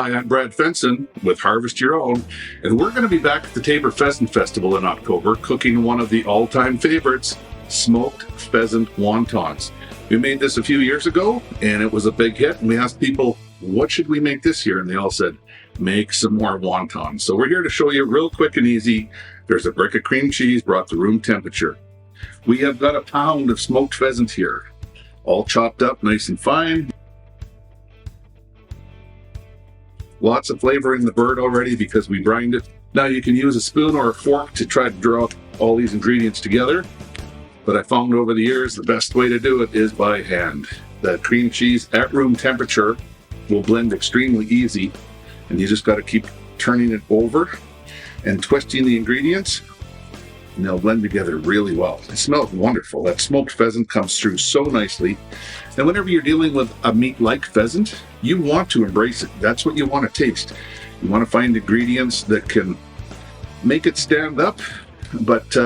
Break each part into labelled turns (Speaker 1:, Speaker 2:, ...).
Speaker 1: Hi, I'm Brad Fenson with Harvest Your Own, and we're going to be back at the Taber Pheasant Festival in October cooking one of the all-time favorites, Smoked Pheasant Wontons. We made this a few years ago, and it was a big hit, and we asked people, what should we make this year? And they all said, make some more wontons. So we're here to show you real quick and easy. There's a brick of cream cheese brought to room temperature. We have got a pound of smoked pheasant here, all chopped up nice and fine. Lots of flavor in the bird already because we brined it. Now you can use a spoon or a fork to try to draw all these ingredients together, but I found over the years the best way to do it is by hand. The cream cheese at room temperature will blend extremely easy, and you just got to keep turning it over and twisting the ingredients, and they'll blend together really well. It smells wonderful. That smoked pheasant comes through so nicely. And whenever you're dealing with a meat like pheasant, you want to embrace it. That's what you want to taste. You want to find ingredients that can make it stand up, but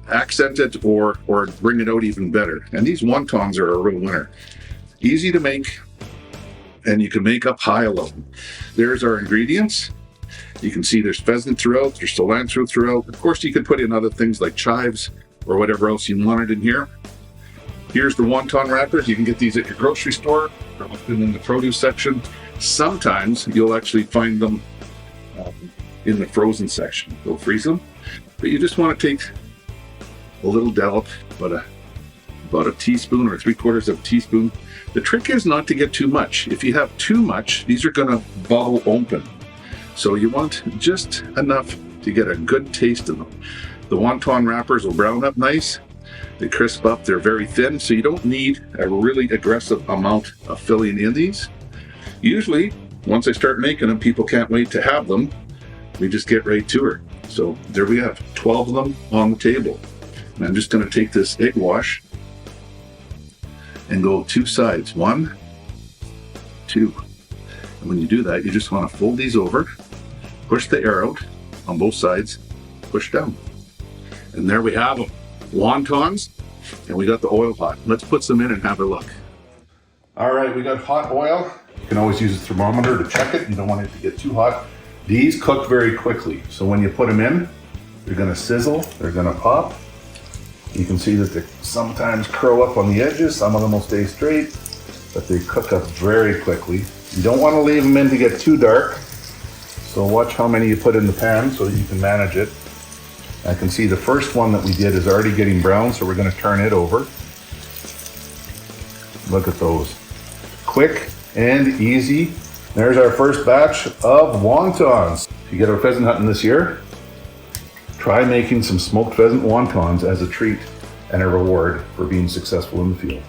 Speaker 1: accent it or bring it out even better. And these wontons are a real winner. Easy to make, and you can make up high alone. There's our ingredients. You can see there's pheasant throughout, there's cilantro throughout. Of course, you can put in other things like chives or whatever else you wanted in here. Here's the wonton wrappers. You can get these at your grocery store or often in the produce section. Sometimes you'll actually find them in the frozen section. They'll freeze them. But you just want to take a little dollop, about a teaspoon or 3/4 of a teaspoon. The trick is not to get too much. If you have too much, these are going to bubble open. So you want just enough to get a good taste of them. The wonton wrappers will brown up nice. They crisp up. They're very thin, so you don't need a really aggressive amount of filling in these. Usually, once I start making them, people can't wait to have them. We just get right to her. So there we have 12 of them on the table. And I'm just going to take this egg wash and go two sides. 1, 2. And when you do that, you just want to fold these over, push the air out on both sides, push down. And there we have them. Wontons, and we got the oil hot. Let's put some in and have a look. All right, we got hot oil. You can always use a thermometer to check it. You don't want it to get too hot. These cook very quickly, so when you put them in, they're gonna sizzle, they're gonna pop. You can see that they sometimes curl up on the edges, some of them will stay straight, but they cook up very quickly. You don't want to leave them in to get too dark, so watch how many you put in the pan so that you can manage it. I can see the first one that we did is already getting brown, so we're going to turn it over. Look at those. Quick and easy. There's our first batch of wontons. If you get our pheasant hunting this year, try making some smoked pheasant wontons as a treat and a reward for being successful in the field.